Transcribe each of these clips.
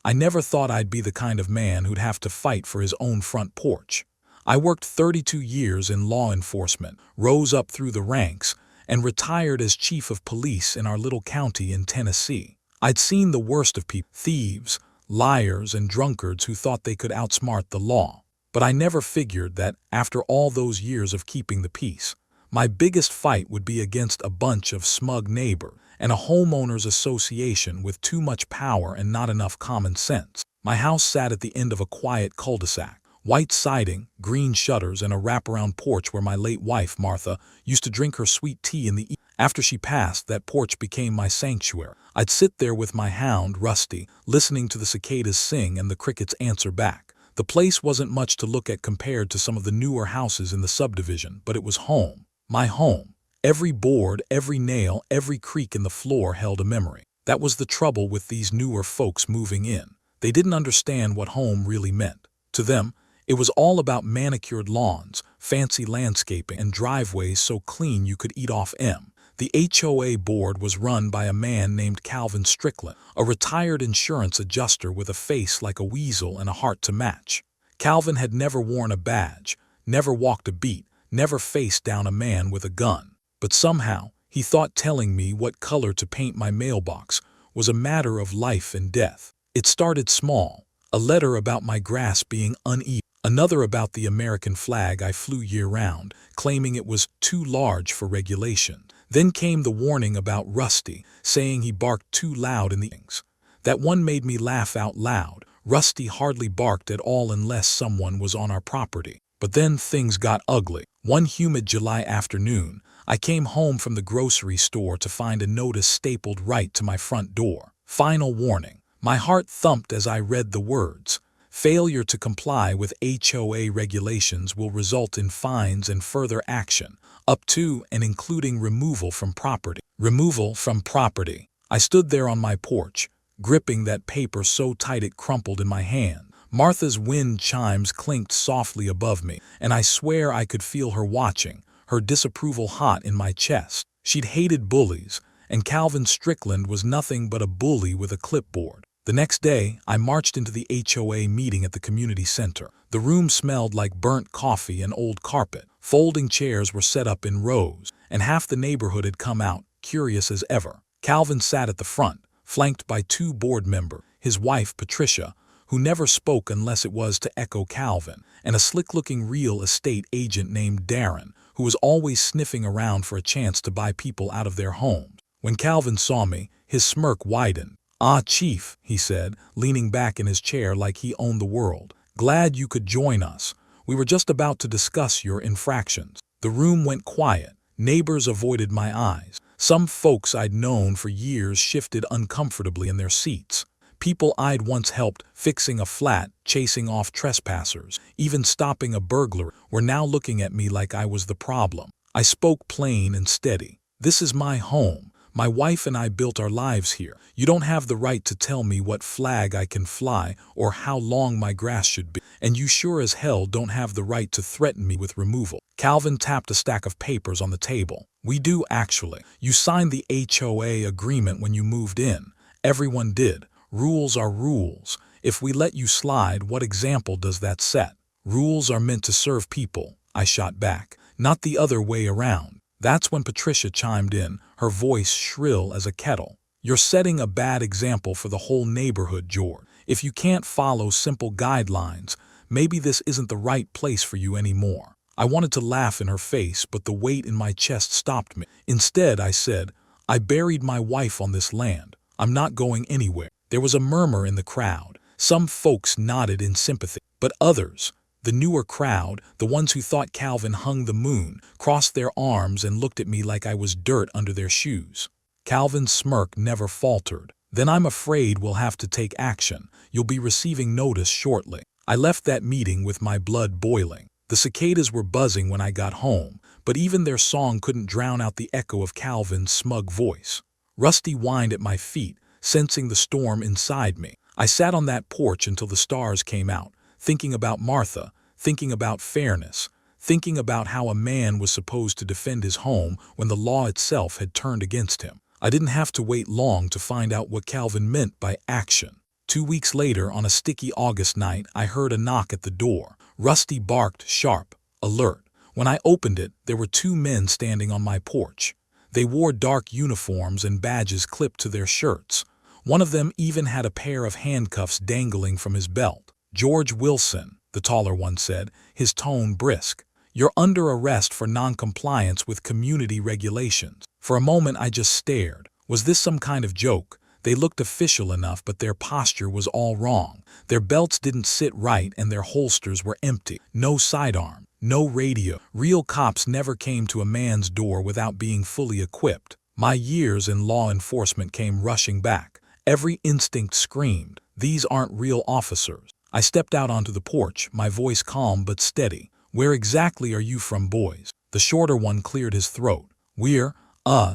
I never thought I'd be the kind of man who'd have to fight for his own front porch. I worked 32 years in law enforcement, rose up through the ranks, and retired as chief of police in our little county in Tennessee. I'd seen the worst of people, thieves, liars, and drunkards who thought they could outsmart the law. But I never figured that, after all those years of keeping the peace, my biggest fight would be against a bunch of smug neighbors and a homeowners association with too much power and not enough common sense. My house sat at the end of a quiet cul-de-sac. White siding, green shutters, and a wraparound porch where my late wife, Martha, used to drink her sweet tea in the evening. After she passed, that porch became my sanctuary. I'd sit there with my hound, Rusty, listening to the cicadas sing and the crickets answer back. The place wasn't much to look at compared to some of the newer houses in the subdivision, but it was home. My home. Every board, every nail, every creak in the floor held a memory. That was the trouble with these newer folks moving in. They didn't understand what home really meant. To them, it was all about manicured lawns, fancy landscaping, and driveways so clean you could eat off them. The HOA board was run by a man named Calvin Strickland, a retired insurance adjuster with a face like a weasel and a heart to match. Calvin had never worn a badge, never walked a beat, never faced down a man with a gun. But somehow, he thought telling me what color to paint my mailbox was a matter of life and death. It started small, a letter about my grass being uneven, another about the American flag I flew year-round, claiming it was too large for regulation. Then came the warning about Rusty, saying he barked too loud in the evenings. That one made me laugh out loud. Rusty hardly barked at all unless someone was on our property. But then things got ugly. One humid July afternoon, I came home from the grocery store to find a notice stapled right to my front door. Final warning. My heart thumped as I read the words. Failure to comply with HOA regulations will result in fines and further action, up to and including removal from property. Removal from property. I stood there on my porch, gripping that paper so tight it crumpled in my hand. Martha's wind chimes clinked softly above me, and I swear I could feel her watching, her disapproval hot in my chest. She'd hated bullies, and Calvin Strickland was nothing but a bully with a clipboard. The next day, I marched into the HOA meeting at the community center. The room smelled like burnt coffee and old carpet. Folding chairs were set up in rows, and half the neighborhood had come out, curious as ever. Calvin sat at the front, flanked by two board members, his wife, Patricia, who never spoke unless it was to echo Calvin, and a slick-looking real estate agent named Darren, who was always sniffing around for a chance to buy people out of their homes. When Calvin saw me, his smirk widened. "Ah, Chief," he said, leaning back in his chair like he owned the world. "Glad you could join us. We were just about to discuss your infractions." The room went quiet. Neighbors avoided my eyes. Some folks I'd known for years shifted uncomfortably in their seats. People I'd once helped fixing a flat, chasing off trespassers, even stopping a burglar, were now looking at me like I was the problem. I spoke plain and steady. "This is my home. My wife and I built our lives here. You don't have the right to tell me what flag I can fly or how long my grass should be. And you sure as hell don't have the right to threaten me with removal." Calvin tapped a stack of papers on the table. "We do, actually. You signed the HOA agreement when you moved in. Everyone did. Rules are rules. If we let you slide, what example does that set? Rules are meant to serve people," I shot back, "not the other way around." That's when Patricia chimed in, her voice shrill as a kettle. "You're setting a bad example for the whole neighborhood, George. If you can't follow simple guidelines, maybe this isn't the right place for you anymore." I wanted to laugh in her face, but the weight in my chest stopped me. Instead, I said, "I buried my wife on this land. I'm not going anywhere." There was a murmur in the crowd. Some folks nodded in sympathy, but others, the newer crowd, the ones who thought Calvin hung the moon, crossed their arms and looked at me like I was dirt under their shoes. Calvin's smirk never faltered. "Then I'm afraid we'll have to take action. You'll be receiving notice shortly." I left that meeting with my blood boiling. The cicadas were buzzing when I got home, but even their song couldn't drown out the echo of Calvin's smug voice. Rusty whined at my feet, sensing the storm inside me. I sat on that porch until the stars came out, thinking about Martha, thinking about fairness, thinking about how a man was supposed to defend his home when the law itself had turned against him. I didn't have to wait long to find out what Calvin meant by action. 2 weeks later, on a sticky August night, I heard a knock at the door. Rusty barked, sharp, alert. When I opened it, there were 2 men standing on my porch. They wore dark uniforms and badges clipped to their shirts. One of them even had a pair of handcuffs dangling from his belt. "George Wilson," the taller one said, his tone brisk. "You're under arrest for noncompliance with community regulations." For a moment I just stared. Was this some kind of joke? They looked official enough, but their posture was all wrong. Their belts didn't sit right and their holsters were empty. No sidearm, no radio. Real cops never came to a man's door without being fully equipped. My years in law enforcement came rushing back. Every instinct screamed, these aren't real officers. I stepped out onto the porch, my voice calm but steady. "Where exactly are you from, boys?" The shorter one cleared his throat. "We're,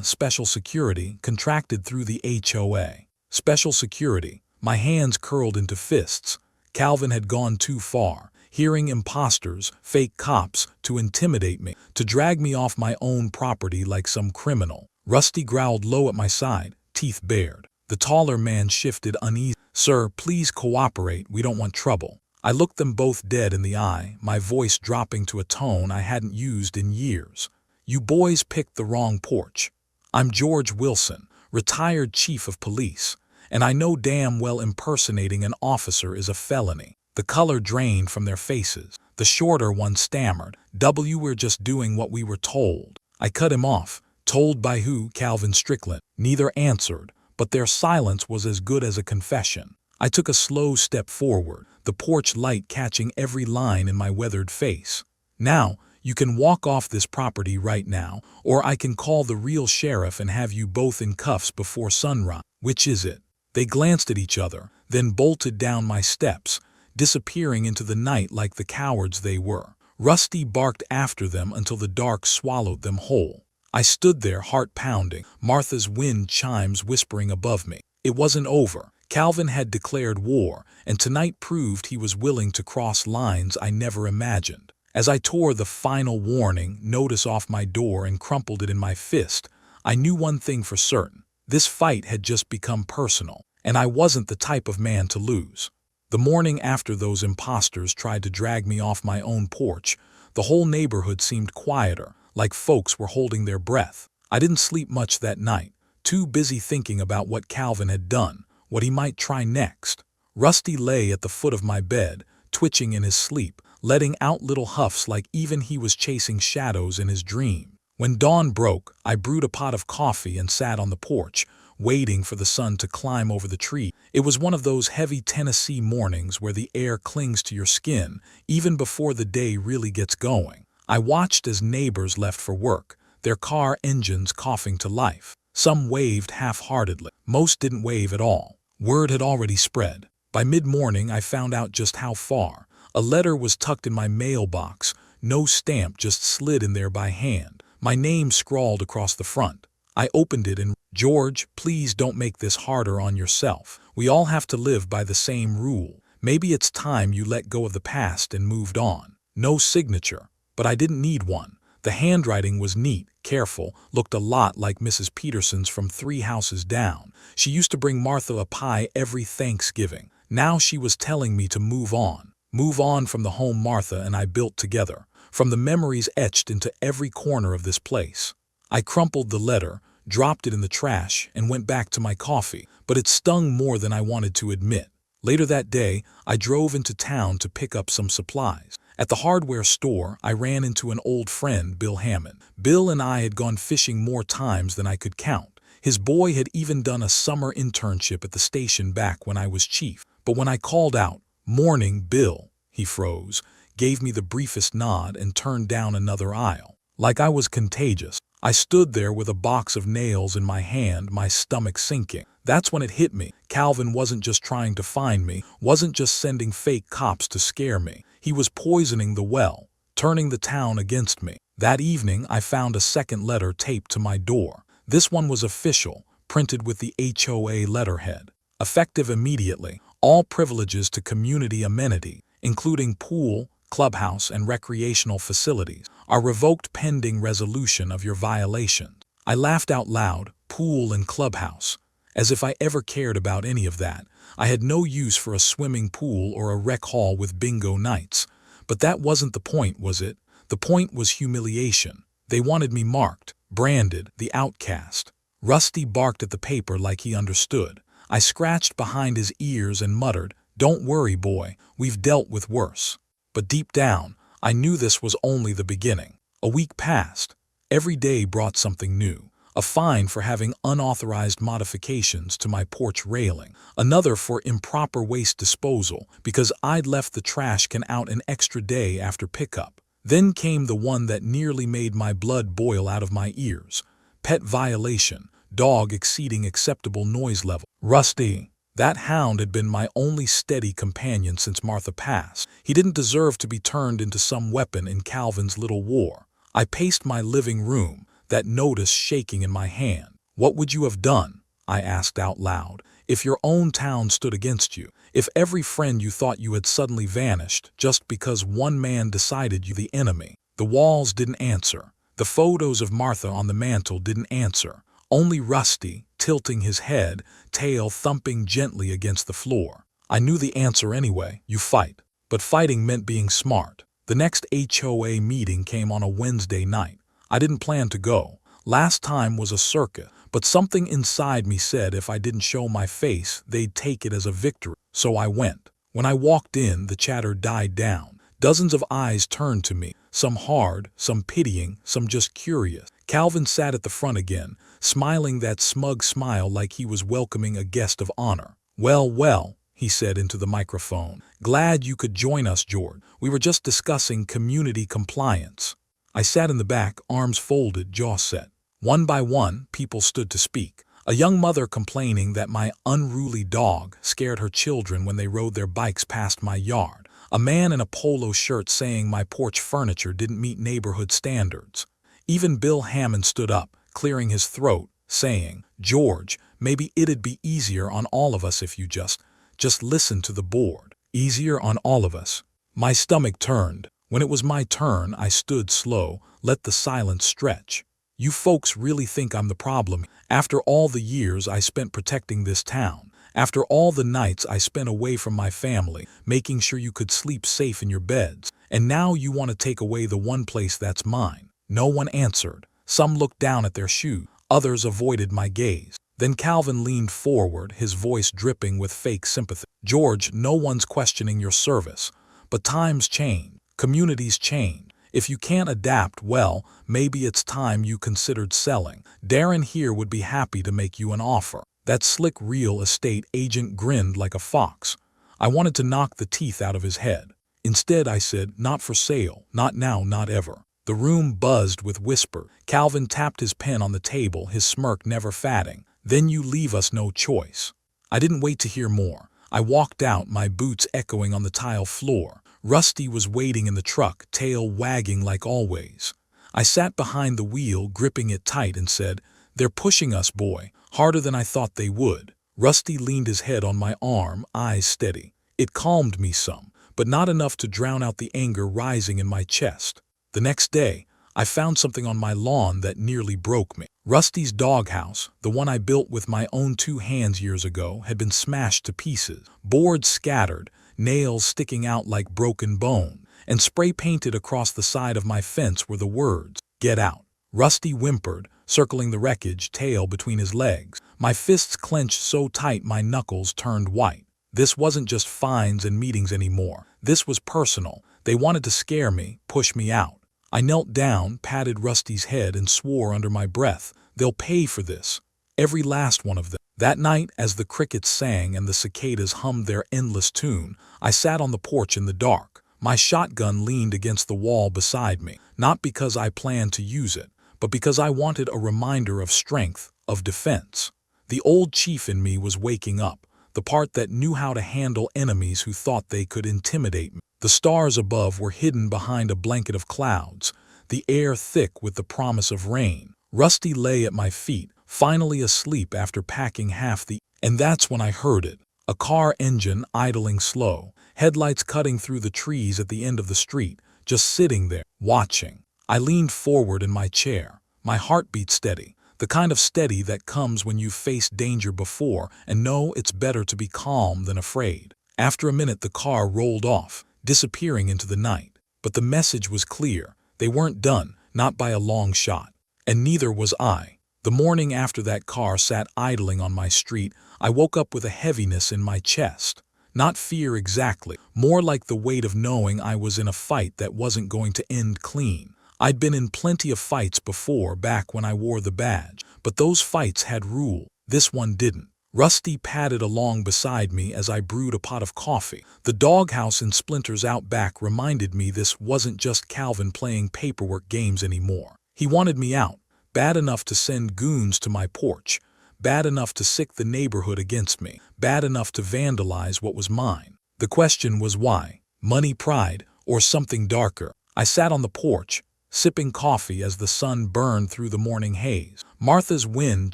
special security, contracted through the HOA. Special security." My hands curled into fists. Calvin had gone too far. Hearing imposters, fake cops, to intimidate me, to drag me off my own property like some criminal. Rusty growled low at my side, teeth bared. The taller man shifted uneasily. "Sir, please cooperate, we don't want trouble." I looked them both dead in the eye, my voice dropping to a tone I hadn't used in years. "You boys picked the wrong porch. I'm George Wilson, retired chief of police, and I know damn well impersonating an officer is a felony." The color drained from their faces. The shorter one stammered, "We're just doing what we were told." I cut him off. "Told by who?" "Calvin Strickland." Neither answered, but their silence was as good as a confession. I took a slow step forward, the porch light catching every line in my weathered face. "Now, you can walk off this property right now, or I can call the real sheriff and have you both in cuffs before sunrise. Which is it?" They glanced at each other, then bolted down my steps, disappearing into the night like the cowards they were. Rusty barked after them until the dark swallowed them whole. I stood there, heart pounding, Martha's wind chimes whispering above me. It wasn't over. Calvin had declared war, and tonight proved he was willing to cross lines I never imagined. As I tore the final warning notice off my door and crumpled it in my fist, I knew one thing for certain. This fight had just become personal, and I wasn't the type of man to lose. The morning after those imposters tried to drag me off my own porch, the whole neighborhood seemed quieter, like folks were holding their breath. I didn't sleep much that night, too busy thinking about what Calvin had done, what he might try next. Rusty lay at the foot of my bed, twitching in his sleep, letting out little huffs like even he was chasing shadows in his dream. When dawn broke, I brewed a pot of coffee and sat on the porch, waiting for the sun to climb over the tree. It was one of those heavy Tennessee mornings where the air clings to your skin even before the day really gets going. I watched as neighbors left for work, their car engines coughing to life. Some waved half-heartedly. Most didn't wave at all. Word had already spread. By mid-morning, I found out just how far. A letter was tucked in my mailbox, no stamp, just slid in there by hand. My name scrawled across the front. I opened it and, "George, please don't make this harder on yourself. We all have to live by the same rule. Maybe it's time you let go of the past and moved on." No signature, but I didn't need one. The handwriting was neat, careful, looked a lot like Mrs. Peterson's from 3 houses down. She used to bring Martha a pie every Thanksgiving. Now she was telling me to move on. Move on from the home Martha and I built together, from the memories etched into every corner of this place. I crumpled the letter, dropped it in the trash, and went back to my coffee, but it stung more than I wanted to admit. Later that day, I drove into town to pick up some supplies. At the hardware store, I ran into an old friend, Bill Hammond. Bill and I had gone fishing more times than I could count. His boy had even done a summer internship at the station back when I was chief. But when I called out, "Morning, Bill," he froze, gave me the briefest nod, and turned down another aisle. Like I was contagious. I stood there with a box of nails in my hand, my stomach sinking. That's when it hit me. Calvin wasn't just trying to find me, wasn't just sending fake cops to scare me. He was poisoning the well, turning the town against me. That evening, I found a second letter taped to my door. This one was official, printed with the HOA letterhead. Effective immediately, all privileges to community amenity, including pool, clubhouse, and recreational facilities, are revoked pending resolution of your violations. I laughed out loud, pool and clubhouse. as if I ever cared about any of that. I had no use for a swimming pool or a rec hall with bingo nights. But that wasn't the point, was it? The point was humiliation. They wanted me marked, branded, the outcast. Rusty barked at the paper like he understood. I scratched behind his ears and muttered, "Don't worry, boy, we've dealt with worse." But deep down, I knew this was only the beginning. A week passed. Every day brought something new. A fine for having unauthorized modifications to my porch railing. Another for improper waste disposal because I'd left the trash can out an extra day after pickup. Then came the one that nearly made my blood boil out of my ears. Pet violation, dog exceeding acceptable noise level. Rusty. That hound had been my only steady companion since Martha passed. He didn't deserve to be turned into some weapon in Calvin's little war. I paced my living room, that notice shaking in my hand. What would you have done, I asked out loud, if your own town stood against you? If every friend you thought you had suddenly vanished just because one man decided you the enemy? The walls didn't answer. The photos of Martha on the mantel didn't answer. Only Rusty, tilting his head, tail thumping gently against the floor. I knew the answer anyway. You fight. But fighting meant being smart. The next HOA meeting came on a Wednesday night. I didn't plan to go. Last time was a circuit, but something inside me said if I didn't show my face, they'd take it as a victory. So I went. When I walked in, the chatter died down. Dozens of eyes turned to me, some hard, some pitying, some just curious. Calvin sat at the front again, smiling that smug smile like he was welcoming a guest of honor. "Well, well," he said into the microphone. "Glad you could join us, George. We were just discussing community compliance." I sat in the back, arms folded, jaw set. One by one, people stood to speak. A young mother complaining that my unruly dog scared her children when they rode their bikes past my yard. A man in a polo shirt saying my porch furniture didn't meet neighborhood standards. Even Bill Hammond stood up, clearing his throat, saying, "George, maybe it'd be easier on all of us if you just listen to the board." Easier on all of us. My stomach turned. When it was my turn, I stood slow, let the silence stretch. "You folks really think I'm the problem? After all the years I spent protecting this town, after all the nights I spent away from my family, making sure you could sleep safe in your beds, and now you want to take away the one place that's mine?" No one answered. Some looked down at their shoes. Others avoided my gaze. Then Calvin leaned forward, his voice dripping with fake sympathy. "George, no one's questioning your service. But times change. Communities change. If you can't adapt, well, maybe it's time you considered selling. Darren here would be happy to make you an offer." That slick real estate agent grinned like a fox. I wanted to knock the teeth out of his head. Instead, I said, "Not for sale. Not now, not ever." The room buzzed with whisper. Calvin tapped his pen on the table, his smirk never fading. "Then you leave us no choice." I didn't wait to hear more. I walked out, my boots echoing on the tile floor. Rusty was waiting in the truck, tail wagging like always. I sat behind the wheel, gripping it tight, and said, "They're pushing us, boy, harder than I thought they would." Rusty leaned his head on my arm, eyes steady. It calmed me some, but not enough to drown out the anger rising in my chest. The next day, I found something on my lawn that nearly broke me. Rusty's doghouse, the one I built with my own 2 hands years ago, had been smashed to pieces, boards scattered, nails sticking out like broken bone, and spray painted across the side of my fence were the words, "Get out." Rusty whimpered, circling the wreckage, tail between his legs. My fists clenched so tight my knuckles turned white. This wasn't just fines and meetings anymore. This was personal. They wanted to scare me, push me out. I knelt down, patted Rusty's head, and swore under my breath, "They'll pay for this. Every last one of them." That night, as the crickets sang and the cicadas hummed their endless tune, I sat on the porch in the dark. My shotgun leaned against the wall beside me, not because I planned to use it, but because I wanted a reminder of strength, of defense. The old chief in me was waking up, the part that knew how to handle enemies who thought they could intimidate me. The stars above were hidden behind a blanket of clouds, the air thick with the promise of rain. Rusty lay at my feet, finally asleep after packing half the... And that's when I heard it. A car engine idling slow, headlights cutting through the trees at the end of the street, just sitting there, watching. I leaned forward in my chair, my heartbeat steady. The kind of steady that comes when you've faced danger before and know it's better to be calm than afraid. After a minute, the car rolled off, disappearing into the night. But the message was clear. They weren't done, not by a long shot. And neither was I. The morning after that car sat idling on my street, I woke up with a heaviness in my chest. Not fear exactly, more like the weight of knowing I was in a fight that wasn't going to end clean. I'd been in plenty of fights before, back when I wore the badge, but those fights had rule. This one didn't. Rusty padded along beside me as I brewed a pot of coffee. The doghouse in Splinter's out back reminded me this wasn't just Calvin playing paperwork games anymore. He wanted me out, bad enough to send goons to my porch, bad enough to sick the neighborhood against me, bad enough to vandalize what was mine. The question was why? Money, pride, or something darker? I sat on the porch, sipping coffee as the sun burned through the morning haze. Martha's wind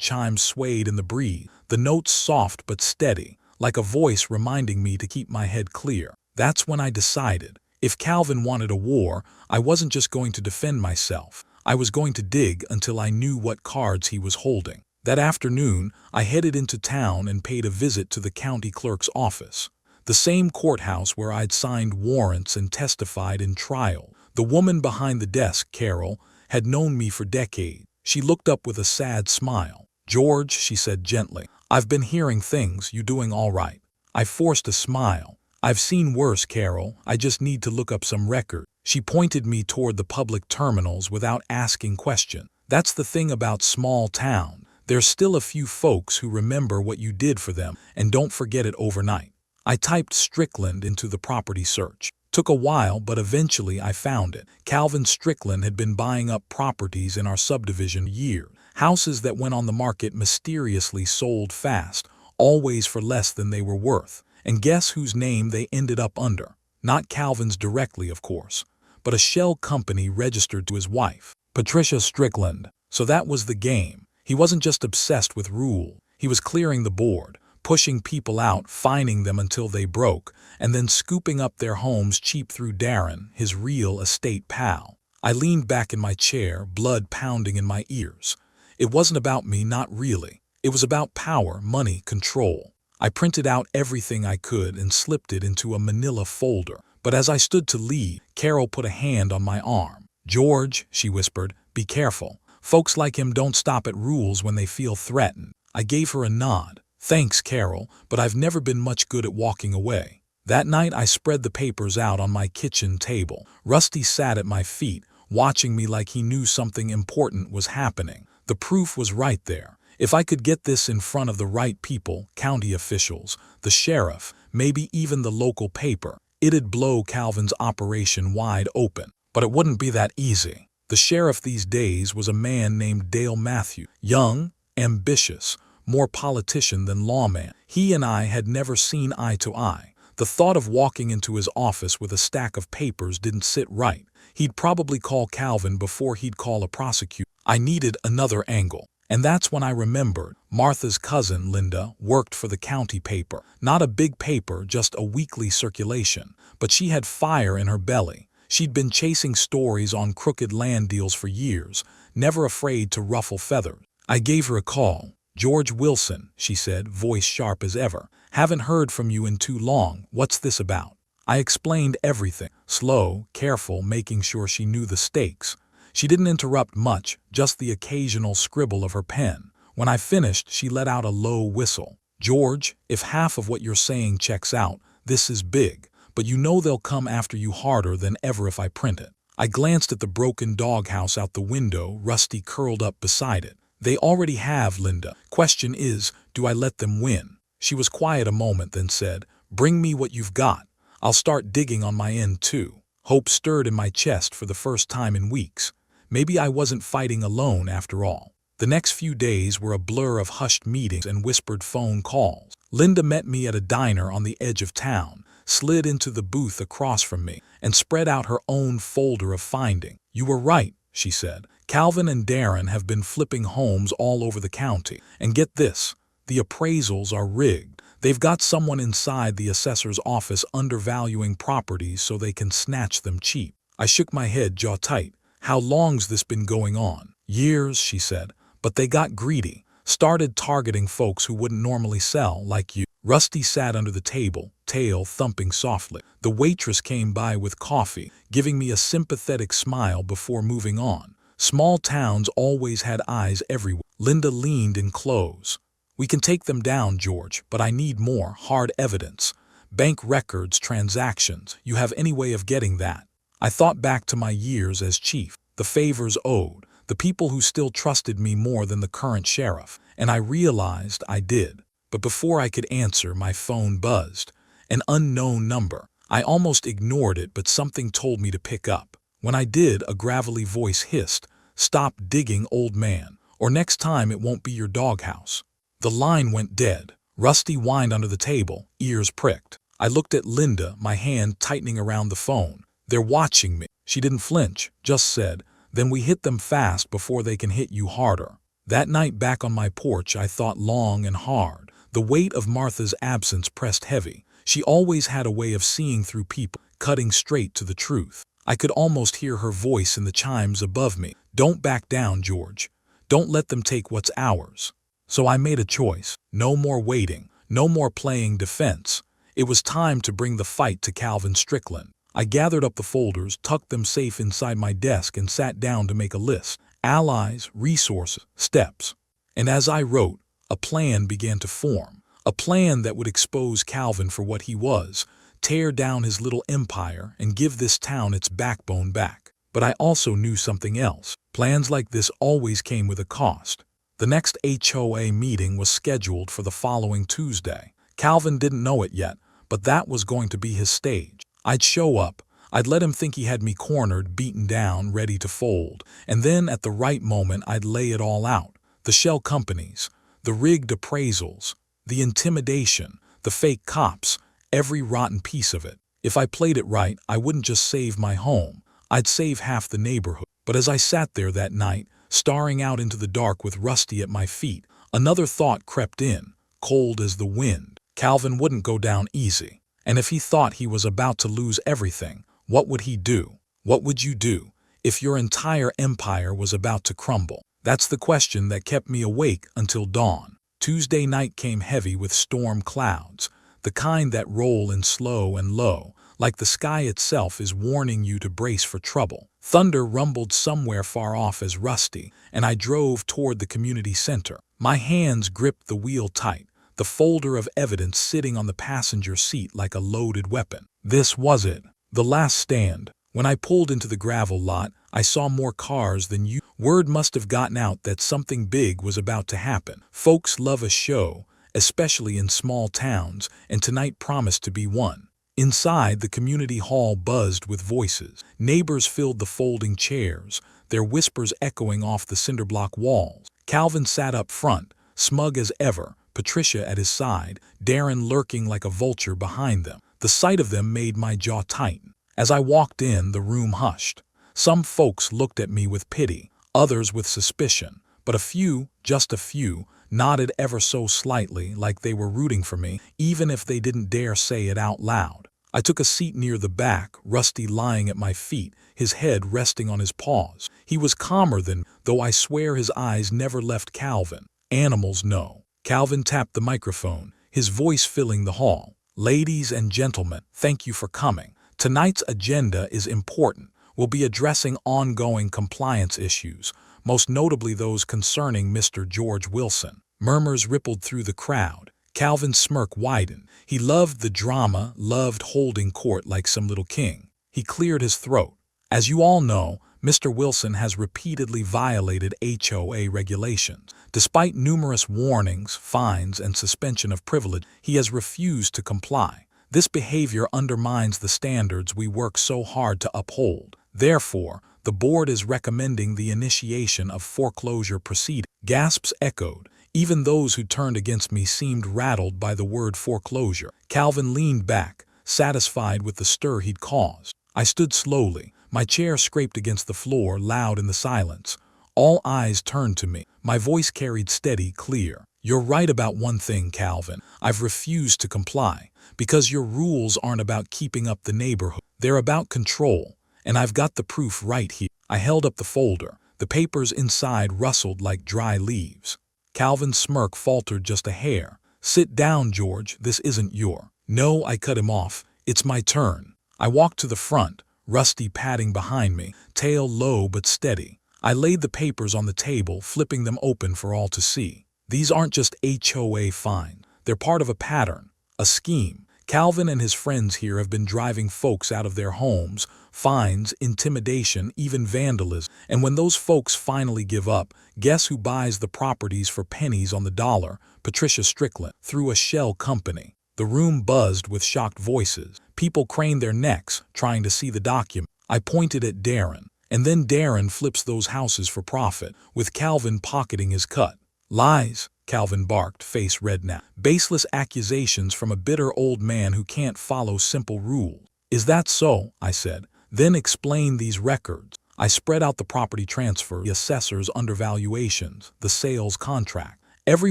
chimes swayed in the breeze, the notes soft but steady, like a voice reminding me to keep my head clear. That's when I decided, if Calvin wanted a war, I wasn't just going to defend myself. I was going to dig until I knew what cards he was holding. That afternoon, I headed into town and paid a visit to the county clerk's office, the same courthouse where I'd signed warrants and testified in trial. The woman behind the desk, Carol, had known me for decades. She looked up with a sad smile. "George," she said gently, "I've been hearing things. You doing all right?" I forced a smile. "I've seen worse, Carol. I just need to look up some record." She pointed me toward the public terminals without asking question. That's the thing about small town. There's still a few folks who remember what you did for them and don't forget it overnight. I typed Strickland into the property search. Took a while, but eventually I found it. Calvin Strickland had been buying up properties in our subdivision years. Houses that went on the market mysteriously sold fast, always for less than they were worth. And guess whose name they ended up under? Not Calvin's directly, of course, but a shell company registered to his wife, Patricia Strickland. So that was the game. He wasn't just obsessed with rule. He was clearing the board, pushing people out, fining them until they broke, and then scooping up their homes cheap through Darren, his real estate pal. I leaned back in my chair, blood pounding in my ears. It wasn't about me, not really. It was about power, money, control. I printed out everything I could and slipped it into a manila folder. But as I stood to leave, Carol put a hand on my arm. "George," she whispered, "be careful. Folks like him don't stop at rules when they feel threatened." I gave her a nod. "Thanks, Carol, but I've never been much good at walking away." That night I spread the papers out on my kitchen table. Rusty sat at my feet, watching me like he knew something important was happening. The proof was right there. If I could get this in front of the right people, county officials, the sheriff, maybe even the local paper, it'd blow Calvin's operation wide open. But it wouldn't be that easy. The sheriff these days was a man named Dale Matthews, young, ambitious, more politician than lawman. He and I had never seen eye to eye. The thought of walking into his office with a stack of papers didn't sit right. He'd probably call Calvin before he'd call a prosecutor. I needed another angle. And that's when I remembered Martha's cousin, Linda, worked for the county paper. Not a big paper, just a weekly circulation. But she had fire in her belly. She'd been chasing stories on crooked land deals for years, never afraid to ruffle feathers. I gave her a call. "George Wilson," she said, voice sharp as ever. "Haven't heard from you in too long. What's this about?" I explained everything, slow, careful, making sure she knew the stakes. She didn't interrupt much, just the occasional scribble of her pen. When I finished, she let out a low whistle. "George, if half of what you're saying checks out, this is big, but you know they'll come after you harder than ever if I print it." I glanced at the broken doghouse out the window, Rusty curled up beside it. "They already have, Linda. Question is, do I let them win?" She was quiet a moment, then said, "Bring me what you've got. I'll start digging on my end too." Hope stirred in my chest for the first time in weeks. Maybe I wasn't fighting alone after all. The next few days were a blur of hushed meetings and whispered phone calls. Linda met me at a diner on the edge of town, slid into the booth across from me, and spread out her own folder of finding. "You were right," she said. "Calvin and Darren have been flipping homes all over the county. And get this, the appraisals are rigged. They've got someone inside the assessor's office undervaluing properties so they can snatch them cheap." I shook my head, jaw tight. "How long's this been going on?" "Years," she said, But they got greedy, started targeting folks who wouldn't normally sell, like you. Rusty sat under the table, tail thumping softly. The waitress came by with coffee, giving me a sympathetic smile before moving on. Small towns always had eyes everywhere. Linda leaned in close. We can take them down, George, but I need more hard evidence. Bank records, transactions. You have any way of getting that? I thought back to my years as chief, the favors owed, the people who still trusted me more than the current sheriff, and I realized I did. But before I could answer, my phone buzzed. An unknown number. I almost ignored it, but something told me to pick up. When I did, a gravelly voice hissed, "Stop digging, old man, or next time it won't be your doghouse." The line went dead. Rusty whined under the table, ears pricked. I looked at Linda, my hand tightening around the phone. "They're watching me." She didn't flinch, just said, "Then we hit them fast before they can hit you harder." That night back on my porch, I thought long and hard. The weight of Martha's absence pressed heavy. She always had a way of seeing through people, cutting straight to the truth. I could almost hear her voice in the chimes above me. "Don't back down, George. Don't let them take what's ours." So I made a choice. No more waiting. No more playing defense. It was time to bring the fight to Calvin Strickland. I gathered up the folders, tucked them safe inside my desk, and sat down to make a list. Allies, resources, steps. And as I wrote, a plan began to form. A plan that would expose Calvin for what he was, tear down his little empire, and give this town its backbone back. But I also knew something else. Plans like this always came with a cost. The next HOA meeting was scheduled for the following Tuesday. Calvin didn't know it yet, but that was going to be his stage. I'd show up. I'd let him think he had me cornered, beaten down, ready to fold. And then at the right moment, I'd lay it all out. The shell companies, the rigged appraisals, the intimidation, the fake cops, every rotten piece of it. If I played it right, I wouldn't just save my home. I'd save half the neighborhood. But as I sat there that night, staring out into the dark with Rusty at my feet, another thought crept in, cold as the wind. Calvin wouldn't go down easy. And if he thought he was about to lose everything, what would he do? What would you do if your entire empire was about to crumble? That's the question that kept me awake until dawn. Tuesday night came heavy with storm clouds, the kind that roll in slow and low, like the sky itself is warning you to brace for trouble. Thunder rumbled somewhere far off as Rusty, and I drove toward the community center. My hands gripped the wheel tight, the folder of evidence sitting on the passenger seat like a loaded weapon. This was it, the last stand. When I pulled into the gravel lot, I saw more cars than usual. Word must have gotten out that something big was about to happen. Folks love a show, especially in small towns, and tonight promised to be one. Inside, the community hall buzzed with voices. Neighbors filled the folding chairs, their whispers echoing off the cinderblock walls. Calvin sat up front, smug as ever, Patricia at his side, Darren lurking like a vulture behind them. The sight of them made my jaw tighten. As I walked in, the room hushed. Some folks looked at me with pity, others with suspicion, but a few, just a few, nodded ever so slightly like they were rooting for me, even if they didn't dare say it out loud. I took a seat near the back, Rusty lying at my feet, his head resting on his paws. He was calmer than me, though I swear his eyes never left Calvin. Animals know. Calvin tapped the microphone, his voice filling the hall. "Ladies and gentlemen, thank you for coming. Tonight's agenda is important. We'll be addressing ongoing compliance issues, most notably those concerning Mr. George Wilson." Murmurs rippled through the crowd. Calvin's smirk widened. He loved the drama, loved holding court like some little king. He cleared his throat. "As you all know, Mr. Wilson has repeatedly violated HOA regulations. Despite numerous warnings, fines, and suspension of privilege, he has refused to comply. This behavior undermines the standards we work so hard to uphold. Therefore, the board is recommending the initiation of foreclosure proceedings." Gasps echoed. Even those who turned against me seemed rattled by the word foreclosure. Calvin leaned back, satisfied with the stir he'd caused. I stood slowly. My chair scraped against the floor, loud in the silence. All eyes turned to me. My voice carried steady, clear. "You're right about one thing, Calvin. I've refused to comply. Because your rules aren't about keeping up the neighborhood. They're about control. And I've got the proof right here." I held up the folder. The The papers inside rustled like dry leaves. Calvin's smirk faltered just a hair. "Sit down, George, this isn't your—" "No," I cut him off. "It's my turn." I walked to the front, Rusty padding behind me, tail low but steady. I laid the papers on the table, flipping them open for all to see. These aren't just HOA fines. They're part of a pattern, a scheme. Calvin and his friends here have been driving folks out of their homes, fines, intimidation, even vandalism. And when those folks finally give up, guess who buys the properties for pennies on the dollar? Patricia Strickland, through a shell company. The room buzzed with shocked voices. People craned their necks, trying to see the document. I pointed at Darren. And then Darren flips those houses for profit, with Calvin pocketing his cut. "Lies," Calvin barked, face red now. "Baseless accusations from a bitter old man who can't follow simple rules." "Is that so?" I said. "Then explain these records." I spread out the property transfer, the assessor's undervaluations, the sales contract. Every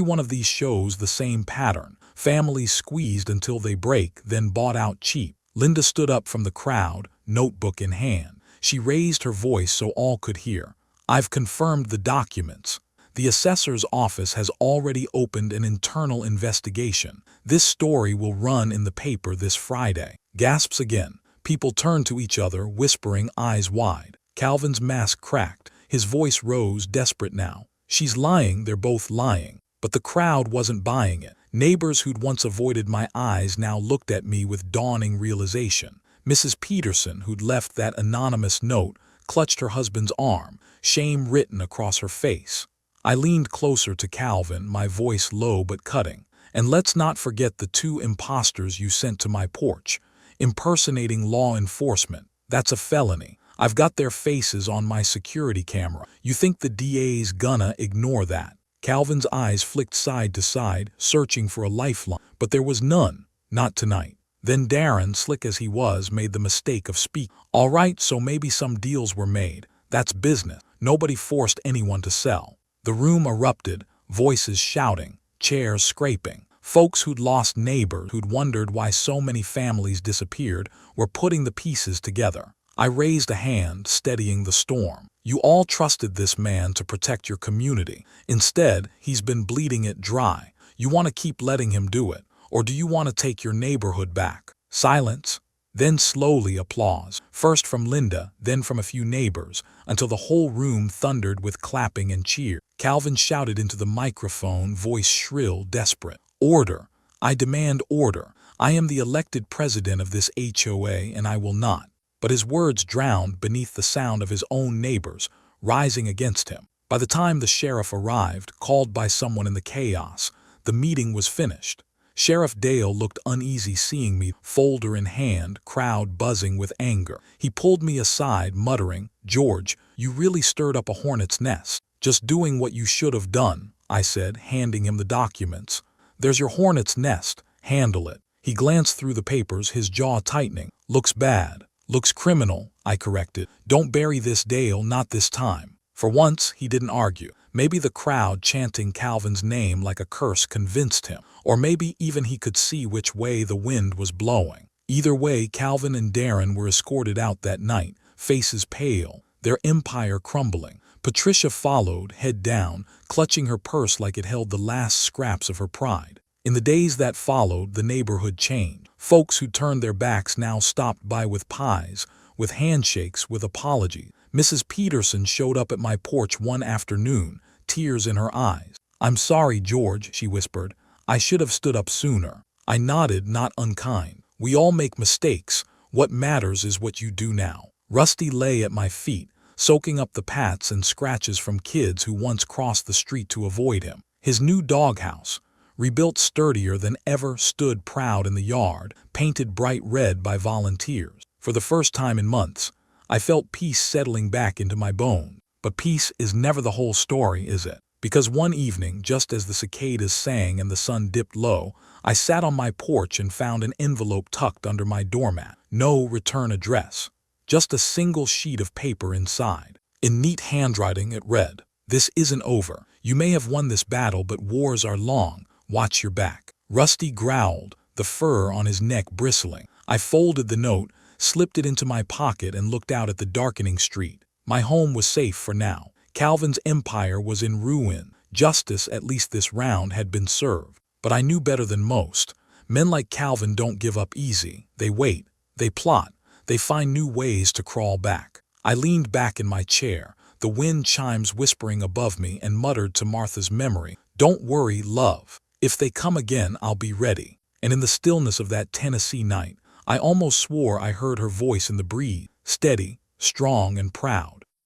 one of these shows the same pattern. Families squeezed until they break, then bought out cheap. Linda stood up from the crowd, notebook in hand. She raised her voice so all could hear. "I've confirmed the documents. The assessor's office has already opened an internal investigation. This story will run in the paper this Friday." Gasps again. People turned to each other, whispering, eyes wide. Calvin's mask cracked. His voice rose, desperate now. "She's lying, they're both lying." But the crowd wasn't buying it. Neighbors who'd once avoided my eyes now looked at me with dawning realization. Mrs. Peterson, who'd left that anonymous note, clutched her husband's arm, shame written across her face. I leaned closer to Calvin, my voice low but cutting. "And let's not forget the 2 imposters you sent to my porch. Impersonating law enforcement. That's a felony. I've got their faces on my security camera. You think the DA's gonna ignore that?" Calvin's eyes flicked side to side, searching for a lifeline, but there was none. Not tonight. Then Darren, slick as he was, made the mistake of speaking. "All right, so maybe some deals were made. That's business. Nobody forced anyone to sell." The room erupted, voices shouting, chairs scraping. Folks who'd lost neighbors, who'd wondered why so many families disappeared, were putting the pieces together. I raised a hand, steadying the storm. "You all trusted this man to protect your community. Instead, he's been bleeding it dry. You want to keep letting him do it, or do you want to take your neighborhood back?" Silence. Then slowly applause, first from Linda, then from a few neighbors, until the whole room thundered with clapping and cheer. Calvin shouted into the microphone, voice shrill, desperate. "Order! I demand order! I am the elected president of this HOA, and I will not." But his words drowned beneath the sound of his own neighbors, rising against him. By the time the sheriff arrived, called by someone in the chaos, the meeting was finished. Sheriff Dale looked uneasy seeing me, folder in hand, crowd buzzing with anger. He pulled me aside, muttering, "George, you really stirred up a hornet's nest." "Just doing what you should have done," I said, handing him the documents. "There's your hornet's nest. Handle it." He glanced through the papers, his jaw tightening. "Looks bad. Looks criminal," I corrected. "Don't bury this, Dale, not this time." For once, he didn't argue. Maybe the crowd chanting Calvin's name like a curse convinced him, or maybe even he could see which way the wind was blowing. Either way, Calvin and Darren were escorted out that night, faces pale, their empire crumbling. Patricia followed, head down, clutching her purse like it held the last scraps of her pride. In the days that followed, the neighborhood changed. Folks who turned their backs now stopped by with pies, with handshakes, with apologies. Mrs. Peterson showed up at my porch one afternoon, tears in her eyes. "I'm sorry, George," she whispered. "I should have stood up sooner." I nodded, not unkind. "We all make mistakes. What matters is what you do now." Rusty lay at my feet, soaking up the pats and scratches from kids who once crossed the street to avoid him. His new doghouse, rebuilt sturdier than ever, stood proud in the yard, painted bright red by volunteers. For the first time in months, I felt peace settling back into my bones. But peace is never the whole story, is it? Because one evening, just as the cicadas sang and the sun dipped low, I sat on my porch and found an envelope tucked under my doormat. No return address. Just a single sheet of paper inside. In neat handwriting it read, "This isn't over. You may have won this battle, but wars are long. Watch your back." Rusty growled, the fur on his neck bristling. I folded the note, slipped it into my pocket and looked out at the darkening street. My home was safe for now. Calvin's empire was in ruin. Justice, at least this round, had been served. But I knew better than most. Men like Calvin don't give up easy. They wait, they plot, they find new ways to crawl back. I leaned back in my chair, the wind chimes whispering above me, and muttered to Martha's memory, "Don't worry, love. If they come again, I'll be ready." And in the stillness of that Tennessee night, I almost swore I heard her voice in the breeze, steady, strong, and proud.